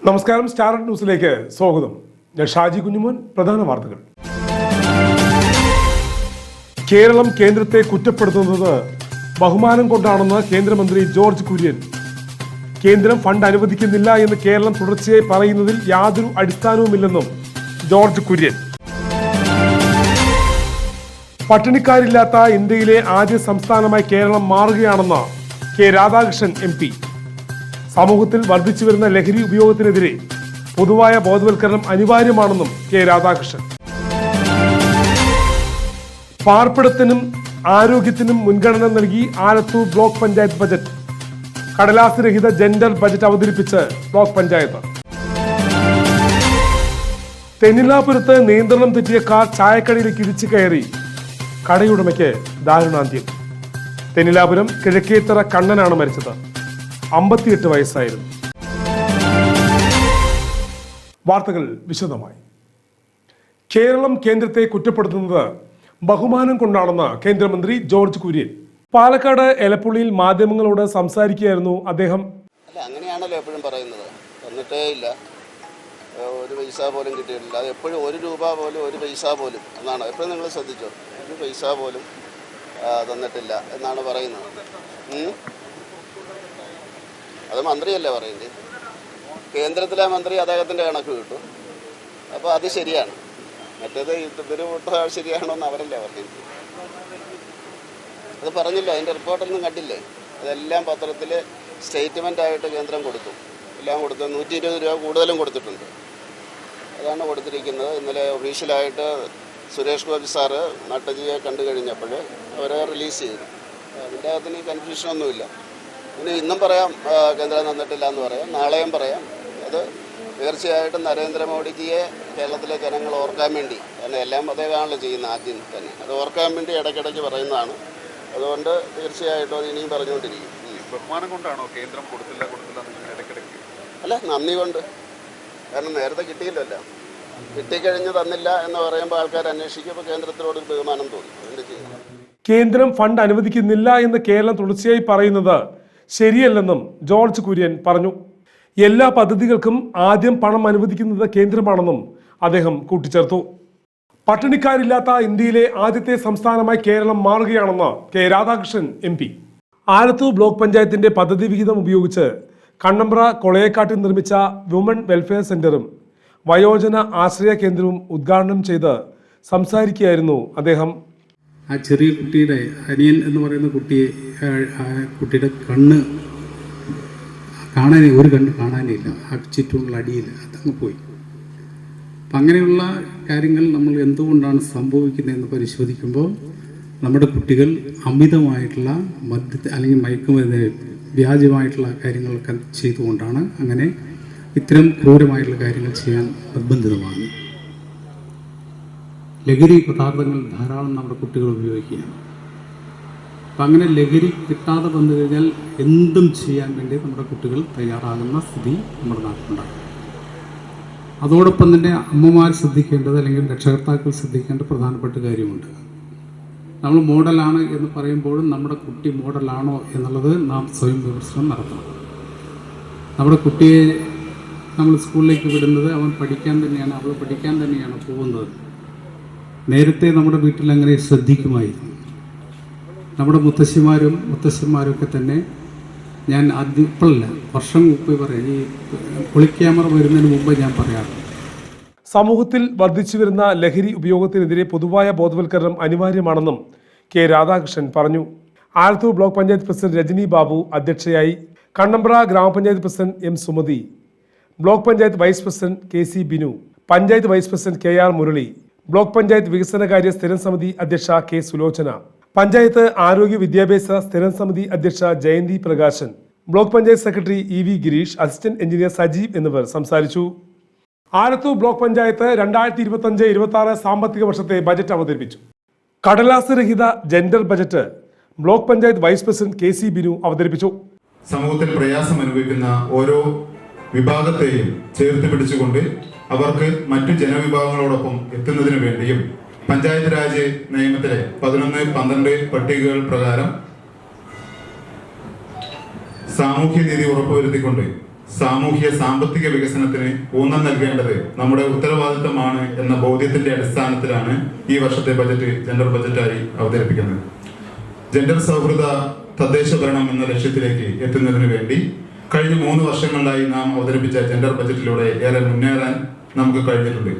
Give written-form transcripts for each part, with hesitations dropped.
നമസ്കാരം. സ്റ്റാർ ന്യൂസിലേക്ക് സ്വാഗതം. ഞാൻ ഷാജി കുഞ്ഞുമോൻ. പ്രധാന വാർത്തകൾ. കേരളം കേന്ദ്രത്തെ കുറ്റപ്പെടുത്തുന്നത് ബഹുമാനം കൊണ്ടാണെന്ന് കേന്ദ്രമന്ത്രി ജോർജ് കുര്യൻ. കേന്ദ്രം ഫണ്ട് അനുവദിക്കുന്നില്ല എന്ന് കേരളം തുടർച്ചയായി പറയുന്നതിൽ യാതൊരു അടിസ്ഥാനവുമില്ലെന്നും ജോർജ് കുര്യൻ. പട്ടിണിക്കാരില്ലാത്ത ഇന്ത്യയിലെ ആദ്യ സംസ്ഥാനമായി കേരളം മാറുകയാണെന്ന് കെ രാധാകൃഷ്ണൻ MP. സമൂഹത്തിൽ വർദ്ധിച്ചു വരുന്ന ലഹരി ഉപയോഗത്തിനെതിരെ പൊതുവായ ബോധവൽക്കരണം അനിവാര്യമാണെന്നും കെ രാധാകൃഷ്ണൻ. പാർപ്പിടത്തിനും ആരോഗ്യത്തിനും മുൻഗണന നൽകി ആലത്തൂർ ബ്ലോക്ക് പഞ്ചായത്ത് ബജറ്റ്. കടലാസ് രഹിത ജെൻഡർ ബജറ്റ് അവതരിപ്പിച്ച് ബ്ലോക്ക് പഞ്ചായത്ത്. തെന്നിലാപുരത്ത് നിയന്ത്രണം തെറ്റിയ കാർ ചായക്കടയിലേക്ക് ഇടിച്ചു കയറി. കടയുടമയ്ക്ക് ദാരുണാന്ത്യം. തെന്നിലാപുരം കിഴക്കേത്തറ കണ്ണനാണ് മരിച്ചത്. 58 വയസ്സായിരുന്നു. വാർത്തകൾ വിശദമായി. കേരളം കേന്ദ്രത്തെ കുറ്റപ്പെടുത്തുന്നത് ബഹുമാനം കൊണ്ടാണെന്ന് കേന്ദ്രമന്ത്രി ജോർജ് കുര്യൻ. പാലക്കാട് എലപ്പുള്ളിയിൽ മാധ്യമങ്ങളോട് സംസാരിക്കുകയായിരുന്നു അദ്ദേഹം. അങ്ങനെയാണല്ലോ എപ്പോഴും പറയുന്നത്. തന്നിട്ടേ ഇല്ല, ഒരു പൈസ പോലും കിട്ടിയിട്ടില്ല. അത് എപ്പോഴും 1 രൂപ പോലും 1 പൈസ പോലും എന്നാണ്. എപ്പോഴും നിങ്ങൾ ശ്രദ്ധിച്ചോ, 1 പൈസ പോലും തന്നിട്ടില്ല എന്നാണ് പറയുന്നത്. അത് മന്ത്രിയല്ലേ പറയുന്നത്. കേന്ദ്രത്തിലെ മന്ത്രി അദ്ദേഹത്തിൻ്റെ കണക്ക് കിട്ടും. അപ്പോൾ അത് ശരിയാണ്. മറ്റേത് ഇവർ വിട്ട ശരിയാണോ എന്ന് അവരല്ലേ പറയുന്നത്. അത് പറഞ്ഞില്ല, അതിൻ്റെ റിപ്പോർട്ടൊന്നും കണ്ടില്ലേ? അതെല്ലാം പത്രത്തിൽ സ്റ്റേറ്റ്മെൻറ്റായിട്ട് കേന്ദ്രം കൊടുത്തു. എല്ലാം കൊടുത്ത് 120 രൂപ കൂടുതലും കൊടുത്തിട്ടുണ്ട്. അതാണ് കൊടുത്തിരിക്കുന്നത്. ഇന്നലെ ഒഫീഷ്യലായിട്ട് സുരേഷ് ഗോപി സാറ് നട്ടജിയെ കണ്ടു കഴിഞ്ഞപ്പോൾ അവരെ റിലീസ് ചെയ്തു. അതിൻ്റെ അകത്തിന് കൺഫ്യൂഷനൊന്നുമില്ല. ഇനി ഇന്നും പറയാം കേന്ദ്രം തന്നിട്ടില്ല എന്ന് പറയാം, നാളെയും പറയാം. അത് തീർച്ചയായിട്ടും നരേന്ദ്രമോദിജിയെ കേരളത്തിലെ ജനങ്ങൾ ഓർക്കാൻ വേണ്ടി, കാരണം എല്ലാം അതേകാണല്ലോ ചെയ്യുന്നത് ആദ്യം തന്നെ, അത് ഓർക്കാൻ വേണ്ടി ഇടയ്ക്കിടയ്ക്ക് പറയുന്നതാണ്. അതുകൊണ്ട് തീർച്ചയായിട്ടും അത് ഇനിയും പറഞ്ഞുകൊണ്ടിരിക്കും. ബഹുമാനം കൊണ്ടാണോ കേന്ദ്രം കൊടുത്തില്ല ഇടയ്ക്കിടയ്ക്ക്? അല്ല, നന്ദി കൊണ്ട്. കാരണം നേരത്തെ കിട്ടിയില്ലല്ലോ. കിട്ടിക്കഴിഞ്ഞ് തന്നില്ല എന്ന് പറയുമ്പോൾ ആൾക്കാർ അന്വേഷിക്കും. അപ്പോൾ കേന്ദ്രത്തിനോട് ഒരു ബഹുമാനം തോന്നും. അതുകൊണ്ട് ചെയ്യുന്നു. കേന്ദ്രം ഫണ്ട് അനുവദിക്കുന്നില്ല എന്ന് കേരളം തുടർച്ചയായി പറയുന്നത് ശരിയല്ലെന്നും ജോർജ് കുര്യൻ പറഞ്ഞു. എല്ലാ പദ്ധതികൾക്കും ആദ്യം പണം അനുവദിക്കുന്നത് കേന്ദ്രമാണെന്നും അദ്ദേഹം കൂട്ടിച്ചേർത്തു. പട്ടിണിക്കാരില്ലാത്ത ഇന്ത്യയിലെ ആദ്യത്തെ സംസ്ഥാനമായി കേരളം മാറുകയാണെന്ന് K Radhakrishnan MP. Alathur block പഞ്ചായത്തിന്റെ പദ്ധതി വിഹിതം ഉപയോഗിച്ച് കണ്ണമ്പ്ര കൊളയക്കാട്ടിൽ നിർമ്മിച്ച വുമൺ വെൽഫെയർ സെന്ററും വയോജന ആശ്രയ കേന്ദ്രവും ഉദ്ഘാടനം ചെയ്ത് സംസാരിക്കുകയായിരുന്നു അദ്ദേഹം. ആ ചെറിയ കുട്ടിയുടെ അനിയൻ എന്ന് പറയുന്ന കുട്ടിയുടെ കണ്ണ് ഒരു കണ്ണ് കാണാനില്ല. ആ ചുറ്റുമുള്ള അടിയിൽ അതങ്ങ് പോയി. അപ്പം അങ്ങനെയുള്ള കാര്യങ്ങൾ നമ്മൾ എന്തുകൊണ്ടാണ് സംഭവിക്കുന്നതെന്ന് പരിശോധിക്കുമ്പോൾ നമ്മുടെ കുട്ടികൾ അമിതമായിട്ടുള്ള അല്ലെങ്കിൽ മയക്കുമരുന്ന് വ്യാജമായിട്ടുള്ള കാര്യങ്ങളൊക്കെ ചെയ്തുകൊണ്ടാണ് അങ്ങനെ ഇത്തരം ക്രൂരമായിട്ടുള്ള കാര്യങ്ങൾ ചെയ്യാൻ നിർബന്ധിതമാണ്. ലഹരി പദാർത്ഥങ്ങൾ ധാരാളം നമ്മുടെ കുട്ടികൾ ഉപയോഗിക്കുകയാണ്. അപ്പം അങ്ങനെ ലഹരി കിട്ടാതെ വന്നു കഴിഞ്ഞാൽ എന്തും ചെയ്യാൻ വേണ്ടി നമ്മുടെ കുട്ടികൾ തയ്യാറാകുന്ന സ്ഥിതി നമ്മുടെ നാട്ടിലുണ്ടാകും. അതോടൊപ്പം തന്നെ അമ്മമാർ ശ്രദ്ധിക്കേണ്ടത് അല്ലെങ്കിൽ രക്ഷകർത്താക്കൾ ശ്രദ്ധിക്കേണ്ട പ്രധാനപ്പെട്ട കാര്യമുണ്ട്. നമ്മൾ മോഡലാണ് എന്ന് പറയുമ്പോഴും നമ്മുടെ കുട്ടി മോഡലാണോ എന്നുള്ളത് നാം സ്വയം വിമർശനം നടത്തണം. നമ്മുടെ കുട്ടിയെ നമ്മൾ സ്കൂളിലേക്ക് വിടുന്നത് അവൻ പഠിക്കാൻ തന്നെയാണ്, അവൾ പഠിക്കാൻ തന്നെയാണ് പോകുന്നത്. നേരത്തെ നമ്മുടെ വീട്ടിൽ അങ്ങനെ ശ്രദ്ധിക്കുമായിരുന്നു. നമ്മുടെ മുത്തശ്ശന്മാരൊക്കെ തന്നെ, ഞാൻ ആദ്യം ഇപ്പോഴല്ല വർഷം മുമ്പ് പറയാം, ഈ ഒളിക്യാമറ വരുന്നതിന് മുമ്പ് ഞാൻ പറയാറുണ്ട്. സമൂഹത്തിൽ വർദ്ധിച്ചു വരുന്ന ലഹരി ഉപയോഗത്തിനെതിരെ പൊതുവായ ബോധവൽക്കരണം അനിവാര്യമാണെന്നും കെ രാധാകൃഷ്ണൻ പറഞ്ഞു. ആലത്തൂർ ബ്ലോക്ക് പഞ്ചായത്ത് പ്രസിഡന്റ് രജനി ബാബു അധ്യക്ഷയായി. കണ്ണമ്പ്ര ഗ്രാമപഞ്ചായത്ത് president M Sumathi, block panchayat vice president KC Binu, panchayat vice president KR Murali, block panchayat വികസനകാര്യ സ്ഥിരം സമിതി അധ്യക്ഷ K സുലോചന, പഞ്ചായത്ത് ആരോഗ്യ വിദ്യാഭ്യാസ സ്ഥിരം സമിതി അധ്യക്ഷ Jayanthi Prakashan, block panchayat secretary EV Girish, assistant engineer Sajeev എന്നിവർ സംസാരിച്ചു. ആലത്തൂർ ബ്ലോക്ക് പഞ്ചായത്ത് 2025-26 സാമ്പത്തിക വർഷത്തെ ബജറ്റ് അവതരിപ്പിച്ചു. കടലാസ് രഹിത gender budget block panchayat vice president KC Binu അവതരിപ്പിച്ചു. സമൂഹത്തിൽ പ്രയാസം അനുഭവിക്കുന്ന ഓരോ വിഭാഗത്തെയും ചേർത്ത് പിടിച്ചുകൊണ്ട് അവർക്ക് മറ്റു ജനവിഭാഗങ്ങളോടൊപ്പം എത്തുന്നതിനു വേണ്ടിയും പഞ്ചായത്ത് രാജ് നിയമത്തിലെ 11-12 പട്ടികകൾ പ്രകാരം സാമൂഹ്യ നീതി ഉറപ്പുവരുത്തിക്കൊണ്ട് സാമൂഹ്യ സാമ്പത്തിക വികസനത്തിന് ഊന്നൽ നൽകേണ്ടത് നമ്മുടെ ഉത്തരവാദിത്തമാണ് എന്ന ബോധ്യത്തിന്റെ അടിസ്ഥാനത്തിലാണ് ഈ വർഷത്തെ ബജറ്റ് ജെൻഡർ ബജറ്റായി അവതരിപ്പിക്കുന്നത്. ജെൻഡർ സൗഹൃദ തദ്ദേശ ഭരണം എന്ന ലക്ഷ്യത്തിലേക്ക് എത്തുന്നതിന് വേണ്ടി കഴിഞ്ഞ 3 വർഷങ്ങളിലായി നാം അവതരിപ്പിച്ച ജെൻഡർ ബജറ്റിലൂടെ ഏറെ മുന്നേറാൻ നമുക്ക് കഴിഞ്ഞിട്ടുണ്ട്.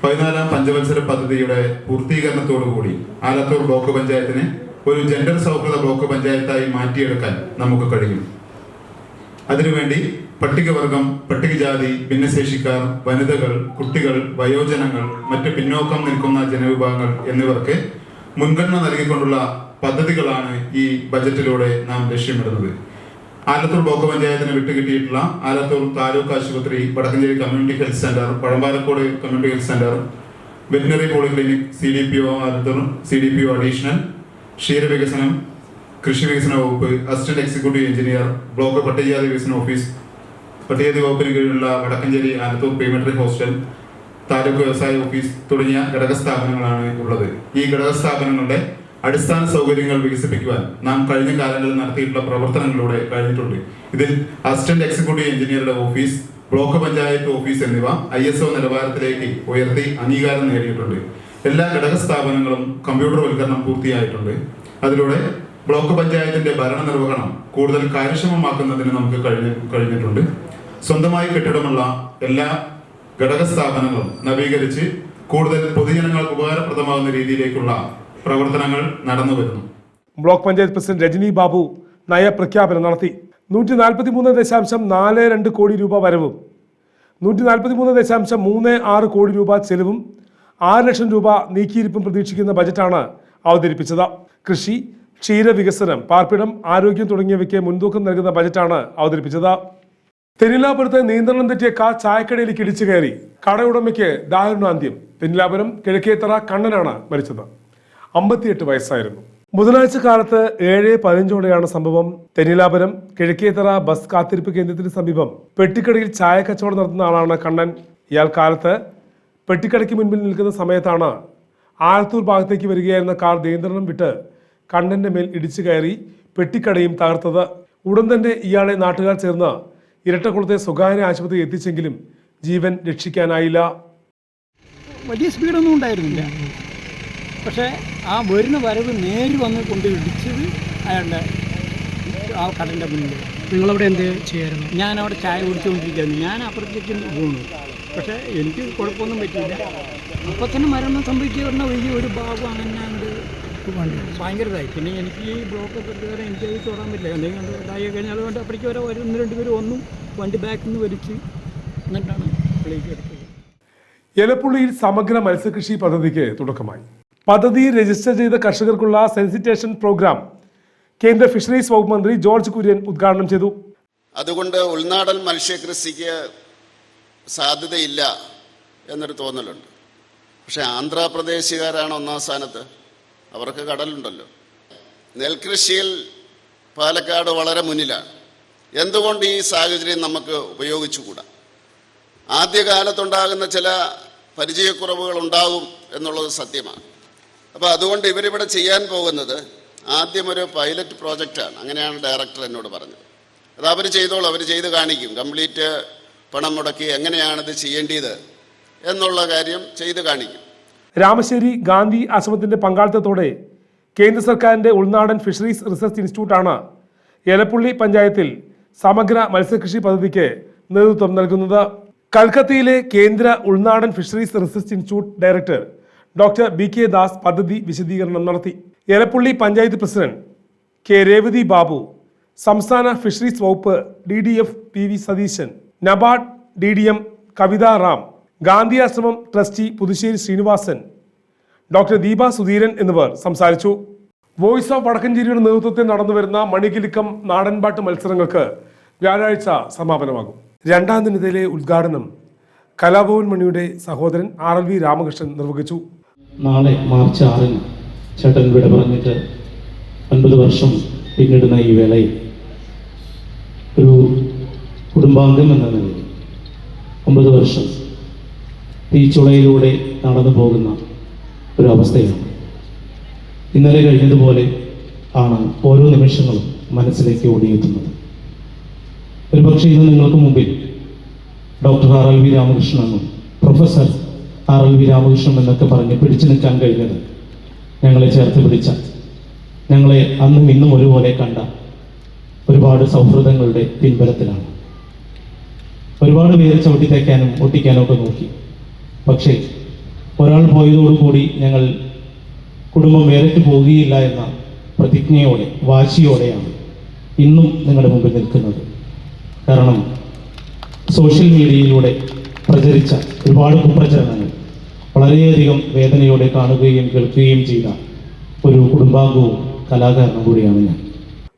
14ാം പഞ്ചവത്സര പദ്ധതിയുടെ പൂർത്തീകരണത്തോടുകൂടി ആലത്തൂർ ബ്ലോക്ക് പഞ്ചായത്തിനെ ഒരു ജെൻഡർ സൗഹൃദ ബ്ലോക്ക് പഞ്ചായത്തായി മാറ്റിയെടുക്കാൻ നമുക്ക് കഴിയും. അതിനുവേണ്ടി പട്ടികവർഗം, പട്ടികജാതി, ഭിന്നശേഷിക്കാർ, വനിതകൾ, കുട്ടികൾ, വയോജനങ്ങൾ, മറ്റ് പിന്നോക്കം നിൽക്കുന്ന ജനവിഭാഗങ്ങൾ എന്നിവർക്ക് മുൻഗണന നൽകിക്കൊണ്ടുള്ള പദ്ധതികളാണ് ഈ ബജറ്റിലൂടെ നാം ലക്ഷ്യമിടുന്നത്. ആലത്തൂർ ബ്ലോക്ക് പഞ്ചായത്തിന് വിട്ടുകിട്ടിയിട്ടുള്ള ആലത്തൂർ താലൂക്ക് ആശുപത്രി, Vadakkanchery community health centre, Pazhambalacode community health centre, veterinary polyclinic, CDPO Alathur, CDPO additional, ക്ഷീരവികസനം, കൃഷി വികസന വകുപ്പ്, അസിസ്റ്റന്റ് എക്സിക്യൂട്ടീവ് എഞ്ചിനീയർ, ബ്ലോക്ക് പട്ടികജാതി വികസന ഓഫീസ്, പട്ടികജാതി വകുപ്പിന് കീഴിലുള്ള വടക്കഞ്ചേരി ആലത്തൂർ പ്രീമെട്രി ഹോസ്റ്റൽ, താലൂക്ക് വ്യവസായ ഓഫീസ് തുടങ്ങിയ ഘടക സ്ഥാപനങ്ങളാണ് ഉള്ളത്. ഈ ഘടക സ്ഥാപനങ്ങളുടെ അടിസ്ഥാന സൗകര്യങ്ങൾ വികസിപ്പിക്കുവാൻ നാം കഴിഞ്ഞ കാലങ്ങളിൽ നടത്തിയിട്ടുള്ള പ്രവർത്തനങ്ങളിലൂടെ കഴിഞ്ഞിട്ടുണ്ട്. ഇതിൽ അസിസ്റ്റന്റ് എക്സിക്യൂട്ടീവ് എഞ്ചിനീയറുടെ ഓഫീസ്, ബ്ലോക്ക് പഞ്ചായത്ത് ഓഫീസ് എന്നിവ ISO നിലവാരത്തിലേക്ക് ഉയർത്തി അംഗീകാരം നേടിയിട്ടുണ്ട്. എല്ലാ ഘടക സ്ഥാപനങ്ങളും കമ്പ്യൂട്ടർവൽക്കരണം പൂർത്തിയായിട്ടുണ്ട്. അതിലൂടെ ബ്ലോക്ക് പഞ്ചായത്തിന്റെ ഭരണനിർവഹണം കൂടുതൽ കാര്യക്ഷമമാക്കുന്നതിന് നമുക്ക് കഴിഞ്ഞിട്ടുണ്ട്. സ്വന്തമായി കെട്ടിടമുള്ള എല്ലാ ഘടക സ്ഥാപനങ്ങളും നവീകരിച്ച് കൂടുതൽ പൊതുജനങ്ങൾക്ക് ഉപകാരപ്രദമാകുന്ന രീതിയിലേക്കുള്ള പ്രവർത്തനങ്ങൾ നടന്നു വരുന്നു. ബ്ലോക്ക് പഞ്ചായത്ത് പ്രസിഡന്റ് രജനി ബാബു നയപ്രഖ്യാപനം നടത്തി. 143.42 കോടി രൂപ വരവും 143.36 കോടി രൂപ ചെലവും 6 ലക്ഷം രൂപ നീക്കിയിരിപ്പും പ്രതീക്ഷിക്കുന്ന ബജറ്റാണ് അവതരിപ്പിച്ചത്. കൃഷി, ക്ഷീരവികസനം, പാർപ്പിടം, ആരോഗ്യം തുടങ്ങിയവയ്ക്ക് മുൻതൂക്കം നൽകുന്ന ബജറ്റാണ് അവതരിപ്പിച്ചത്. തെന്നിലാപുരത്ത് നിയന്ത്രണം തെറ്റിയ കാർ ചായക്കടയിലേക്ക് ഇടിച്ചു കയറി. കടയുടമയ്ക്ക് ദാരുണാന്ത്യം. തെന്നിലാപുരം കിഴക്കേത്തറ കണ്ണനാണ് മരിച്ചത്. 58 വയസ്സായിരുന്നു. ബുധനാഴ്ച കാലത്ത് 7:15 സംഭവം. തെന്നിലാപുരം കിഴക്കേത്തറ ബസ് കാത്തിരിപ്പ് കേന്ദ്രത്തിന് സമീപം പെട്ടിക്കടയിൽ ചായ കച്ചവടം നടത്തുന്ന ആളാണ് കണ്ണൻ. ഇയാൾ കാലത്ത് പെട്ടിക്കടയ്ക്ക് മുൻപിൽ നിൽക്കുന്ന സമയത്താണ് ആലത്തൂർ ഭാഗത്തേക്ക് വരികയായിരുന്ന കാർ നിയന്ത്രണം വിട്ട് കണ്ണന്റെ മേൽ ഇടിച്ചു കയറി പെട്ടിക്കടയും തകർത്തത്. ഉടൻ തന്നെ ഇയാളെ നാട്ടുകാർ ചേർന്ന് ഇരട്ടക്കുളത്തെ സ്വകാര്യ ആശുപത്രി എത്തിച്ചെങ്കിലും ജീവൻ രക്ഷിക്കാനായില്ല. വലിയ സ്പീഡൊന്നും ഉണ്ടായിരുന്നില്ല. പക്ഷേ ആ വരുന്ന വരവ് നേരി വന്ന് കൊണ്ട് ഇടിച്ചത് അയാളുടെ ആ കടൻ്റെ മുന്നിൽ. നിങ്ങളവിടെ എന്ത് ചെയ്യായിരുന്നു? ഞാൻ അവിടെ ചായ കുടിച്ചുകൊണ്ടിരിക്കുകയായിരുന്നു. ഞാൻ അപ്പുറത്തേക്ക് പോകുന്നു. പക്ഷേ എനിക്ക് കുഴപ്പമൊന്നും പറ്റിയില്ല. അപ്പോൾ തന്നെ മരണം സംഭവിച്ചു പറഞ്ഞാൽ ഒരു ഭാഗം അങ്ങനെ ഭയങ്കരതായി. പിന്നെ എനിക്ക് ഈ ബ്ലോക്ക് കയറി എനിക്ക് തൊടാൻ പറ്റില്ല. എന്തെങ്കിലും ഇതായി കഴിഞ്ഞാൽ അതുകൊണ്ട് അപ്പോഴേക്ക് വരെ 1-2 പേര് വന്നു. വണ്ടി ബാക്കിൽ നിന്ന് വലിച്ച് എന്നിട്ടാണ് വിളിക്ക് എടുത്തത്. എലപ്പുള്ളിയിൽ സമഗ്ര മത്സ്യകൃഷി പദ്ധതിക്ക് തുടക്കമായി. പദ്ധതി രജിസ്റ്റർ ചെയ്ത കർഷകർക്കുള്ള സെൻസിറ്റേഷൻ പ്രോഗ്രാം കേന്ദ്ര ഫിഷറീസ് വകുപ്പ് മന്ത്രി ജോർജ് കുര്യൻ ഉദ്ഘാടനം ചെയ്തു. അതുകൊണ്ട് ഉൾനാടൻ മത്സ്യകൃഷിക്ക് സാധ്യതയില്ല എന്നൊരു തോന്നലുണ്ട്. പക്ഷേ ആന്ധ്രാപ്രദേശുകാരാണ് 1ാം സ്ഥാനത്ത്. അവർക്ക് കടലുണ്ടല്ലോ. നെൽകൃഷിയിൽ പാലക്കാട് വളരെ മുന്നിലാണ്. എന്തുകൊണ്ട് ഈ സാഹചര്യം നമുക്ക് ഉപയോഗിച്ചുകൂടാ? ആദ്യകാലത്തുണ്ടാകുന്ന ചില പരിചയക്കുറവുകൾ ഉണ്ടാകും എന്നുള്ളത് സത്യമാണ്. അപ്പോൾ അതുകൊണ്ട് ഇവരിവിടെ ചെയ്യാൻ പോകുന്നത് ആദ്യം ഒരു പൈലറ്റ് പ്രോജക്റ്റാണ്. അങ്ങനെയാണ് ഡയറക്ടർ എന്നോട് പറഞ്ഞത്. അത് അവർ ചെയ്തോളൂ, അവർ ചെയ്ത് കാണിക്കും. കംപ്ലീറ്റ് പണം മുടക്കി എങ്ങനെയാണിത് ചെയ്യേണ്ടത് എന്നുള്ള കാര്യം ചെയ്ത് കാണിക്കും. രാമശ്ശേരി ഗാന്ധി ആശ്രമത്തിന്റെ പങ്കാളിത്തത്തോടെ കേന്ദ്ര സർക്കാരിന്റെ ഉൾനാടൻ ഫിഷറീസ് റിസർച്ച് ഇൻസ്റ്റിറ്റ്യൂട്ടാണ് എലപ്പുള്ളി പഞ്ചായത്തിൽ സമഗ്ര മത്സ്യകൃഷി പദ്ധതിക്ക് നേതൃത്വം നൽകുന്നത്. കൽക്കത്തയിലെ കേന്ദ്ര ഉൾനാടൻ fisheries research institute director doctor BK Das പദ്ധതി വിശദീകരണം നടത്തി. എലപ്പുള്ളി പഞ്ചായത്ത് പ്രസിഡന്റ് കെ രേവതി ബാബു, സംസ്ഥാന ഫിഷറീസ് വകുപ്പ് DDF PV Satheesan, NABARD DDM കവിത റാം, ഗാന്ധി ആശ്രമം ട്രസ്റ്റി പുതുശ്ശേരി ശ്രീനിവാസൻ, ഡോക്ടർ ദീപ സുധീരൻ എന്നിവർ സംസാരിച്ചു. വോയിസ് ഓഫ് വടക്കഞ്ചേരിയുടെ നേതൃത്വത്തിൽ നടന്നുവരുന്ന മണികിലുക്കം നാടൻപാട്ട് മത്സരങ്ങൾക്ക് വ്യാഴാഴ്ച സമാപനമാകും. 2ാം ദിനത്തിലെ ഉദ്ഘാടനം കലാഭവൻ മണിയുടെ സഹോദരൻ RLV രാമകൃഷ്ണൻ നിർവഹിച്ചു. നാളെ മാർച്ച് 6-ന് ചേട്ടൻ വിട പറഞ്ഞിട്ട് 9 വർഷം പിന്നിടുന്ന ഈ വേളയിൽ ഒരു കുടുംബാംഗം എന്ന നിലയിൽ 9 വർഷം തീച്ചുളയിലൂടെ നടന്നു പോകുന്ന ഒരു അവസ്ഥയാണ്. ഇന്നലെ കഴിഞ്ഞതുപോലെ ആണ് ഓരോ നിമിഷങ്ങളും മനസ്സിലേക്ക് ഓടിയെത്തുന്നത്. ഒരുപക്ഷെ ഇന്ന് നിങ്ങൾക്ക് മുമ്പിൽ ഡോക്ടർ RLV രാമകൃഷ്ണൻ എന്നും പ്രൊഫസർ RLV രാമകൃഷ്ണൻ എന്നൊക്കെ പറഞ്ഞ് പിടിച്ചു നിൽക്കാൻ കഴിഞ്ഞത് ഞങ്ങളെ ചേർത്ത് പിടിച്ച, ഞങ്ങളെ അന്നും ഇന്നും ഒരുപോലെ കണ്ട ഒരുപാട് സൗഹൃദങ്ങളുടെ പിൻബലത്തിലാണ്. ഒരുപാട് പേര് ചവിട്ടിത്തേക്കാനും ഒട്ടിക്കാനും ഒക്കെ നോക്കി. പക്ഷേ ഒരാൾ പോയതോടുകൂടി ഞങ്ങൾ കുടുംബം വേറിട്ട് പോവുകയില്ല എന്ന പ്രതിജ്ഞയോടെ, വാശിയോടെയാണ് ഇന്നും നിങ്ങളുടെ മുമ്പിൽ നിൽക്കുന്നത്. കാരണം സോഷ്യൽ മീഡിയയിലൂടെ പ്രചരിച്ച ഒരുപാട് കുപ്രചരണങ്ങൾ വളരെയധികം വേദനയോടെ കാണുകയും കേൾക്കുകയും ചെയ്ത ഒരു കുടുംബാംഗവും കലാകാരനും കൂടിയാണ് ഞാൻ.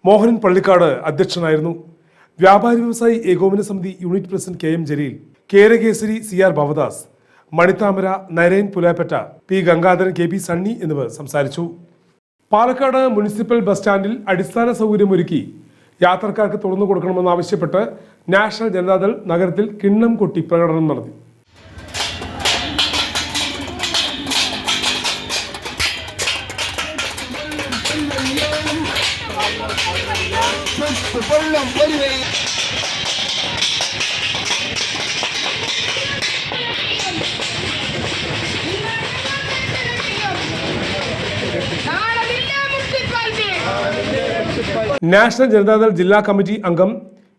മോഹനൻ പള്ളിക്കാട് അധ്യക്ഷനായിരുന്നു. വ്യാപാരി വ്യവസായി ഏകോപന സമിതി unit president KM Jaleel, Kerakesari CR Bhavadas, Manithamara, Narayan Pulappatta, P Gangadharan, KP Sunny എന്നിവർ സംസാരിച്ചു. പാലക്കാട് മുനിസിപ്പൽ ബസ് സ്റ്റാൻഡിൽ അടിസ്ഥാന സൗകര്യമൊരുക്കി യാത്രക്കാർക്ക് തുറന്നു കൊടുക്കണമെന്നാവശ്യപ്പെട്ട് നാഷണൽ ജനതാദൾ നഗരത്തിൽ കിണ്ണം കൊട്ടി പ്രകടനം നടത്തി. നാഷണൽ ജനതാദൾ ജില്ലാ കമ്മിറ്റി അംഗം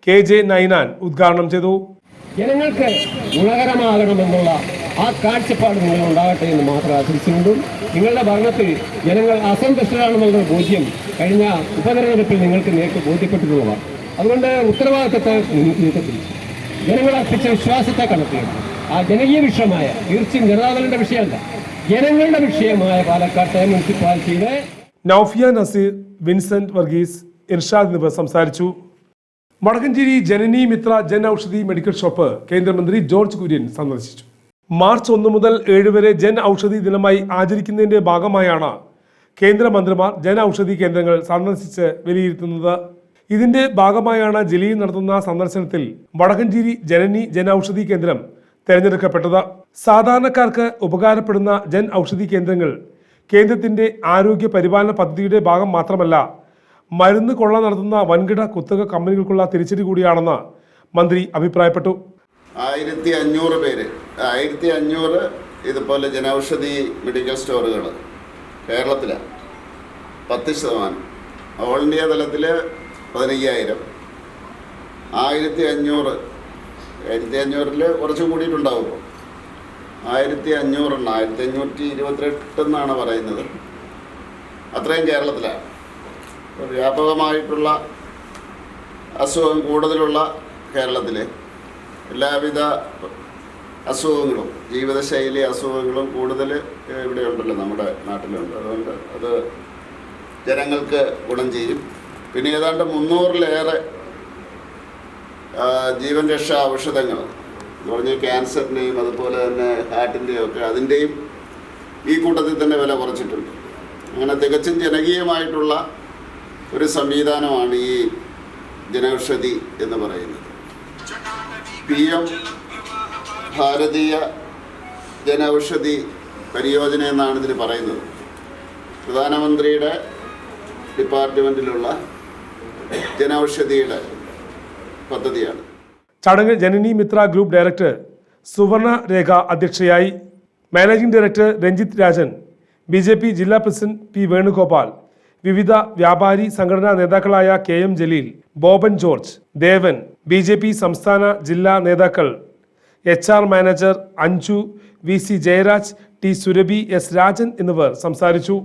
KJ നൈനാൻ ഉദ്ഘാടനം ചെയ്തു. ജനങ്ങൾക്ക് ഗുണകരമാകണമെന്നുള്ള ആ കാഴ്ചപ്പാട് നിങ്ങൾ ഉണ്ടാകട്ടെ എന്ന് മാത്രം ആശംസിച്ചുകൊണ്ടും നിങ്ങളുടെ ഭരണത്തിൽ ജനങ്ങൾ അസന്തുഷ്ടരാണെന്നുള്ള ബോധ്യം കഴിഞ്ഞ ഉപതെരഞ്ഞെടുപ്പിൽ നിങ്ങൾക്ക് നേരിട്ട് ബോധ്യപ്പെട്ടിട്ടുള്ളതാണ്. അതുകൊണ്ട് ഉത്തരവാദിത്തത്തെ നീക്കത്തിൽ ജനങ്ങൾ അർപ്പിച്ച വിശ്വാസത്തെ കണക്കിലും ആ ജനകീയ വിഷയമായ, തീർച്ചയായും ജനതാദളിന്റെ വിഷയമല്ല, ജനങ്ങളുടെ വിഷയമായ പാലക്കാട്ടെ മുനിസിപ്പാലിറ്റിയുടെ നൗഫിയ നസീർ, വിൻസെന്റ് വർഗീസ്, ഇർഷാദ് എന്നിവർ സംസാരിച്ചു. വടക്കഞ്ചേരി ജനനി മിത്ര ജൻ ഔഷധി മെഡിക്കൽ ഷോപ്പ് കേന്ദ്രമന്ത്രി ജോർജ് കുര്യൻ സന്ദർശിച്ചു. മാർച്ച് 1 മുതൽ 7 വരെ ജൻ ഔഷധി ദിനമായി ആചരിക്കുന്നതിന്റെ ഭാഗമായാണ് കേന്ദ്രമന്ത്രിമാർ ജൻ ഔഷധി കേന്ദ്രങ്ങൾ സന്ദർശിച്ച് വിലയിരുത്തുന്നത്. ഇതിന്റെ ഭാഗമായാണ് ജലീൽ നടത്തുന്ന സന്ദർശനത്തിൽ വടക്കഞ്ചേരി ജനനി ജൻ ഔഷധി കേന്ദ്രം തെരഞ്ഞെടുക്കപ്പെട്ടത്. സാധാരണക്കാർക്ക് ഉപകാരപ്പെടുന്ന ജൻ ഔഷധി കേന്ദ്രങ്ങൾ കേന്ദ്രത്തിന്റെ ആരോഗ്യ പരിപാലന പദ്ധതിയുടെ ഭാഗം മാത്രമല്ല, മരുന്ന് കൊള്ള നടത്തുന്ന വൻകിട കുത്തക കമ്പനികൾക്കുള്ള തിരിച്ചടി കൂടിയാണെന്ന് മന്ത്രി അഭിപ്രായപ്പെട്ടു. 1500 പേര്, 1500 ഇതുപോലെ ജനൌഷധി മെഡിക്കൽ സ്റ്റോറുകൾ കേരളത്തിലാണ്. 10%. ഓൾ ഇന്ത്യ തലത്തിൽ 15,000. 1500 കുറച്ചും കൂടിയിട്ടുണ്ടാവും. 1500 1528 എന്നാണ് പറയുന്നത്. അത്രയും കേരളത്തിലാണ്. വ്യാപകമായിട്ടുള്ള അസുഖം കൂടുതലുള്ള കേരളത്തിൽ എല്ലാവിധ അസുഖങ്ങളും, ജീവിതശൈലി അസുഖങ്ങളും കൂടുതൽ ഇവിടെയുണ്ടല്ലോ, നമ്മുടെ നാട്ടിലുണ്ട്. അതുകൊണ്ട് അത് ജനങ്ങൾക്ക് ഗുണം ചെയ്യും. പിന്നെ ഏതാണ്ട് 300-ലേറെ ജീവൻ രക്ഷാ ഔഷധങ്ങൾ എന്ന് പറഞ്ഞാൽ ക്യാൻസറിൻ്റെയും അതുപോലെ തന്നെ ഹാർട്ടിൻ്റെയും ഒക്കെ അതിൻ്റെയും ഈ കൂട്ടത്തിൽ തന്നെ വില കുറച്ചിട്ടുണ്ട്. അങ്ങനെ തികച്ചും ജനകീയമായിട്ടുള്ള ഒരു സംവിധാനമാണ് ഈ ജനൌഷധി എന്ന് പറയുന്നത്. PM ഭാരതീയ ജനൌഷധി പരിയോജന എന്നാണ് ഇതിന് പറയുന്നത്. പ്രധാനമന്ത്രിയുടെ ഡിപ്പാർട്ട്മെൻറ്റിലുള്ള ജനൌഷധിയുടെ പദ്ധതിയാണ്. ചടങ്ങ് ജനനി മിത്ര ഗ്രൂപ്പ് ഡയറക്ടർ സുവർണ രേഖ അധ്യക്ഷയായി. Managing director Ranjith Rajan, BJP ജില്ലാ പ്രസിഡന്റ് P വേണുഗോപാൽ, വിവിധ വ്യാപാരി സംഘടനാ നേതാക്കളായ KM Jaleel, Boban George, Devan, BJP സംസ്ഥാന ജില്ലാ നേതാക്കൾ, HR manager Anju, VC Jayaraj, T Surabhi, S Rajan എന്നിവർ സംസാരിച്ചു.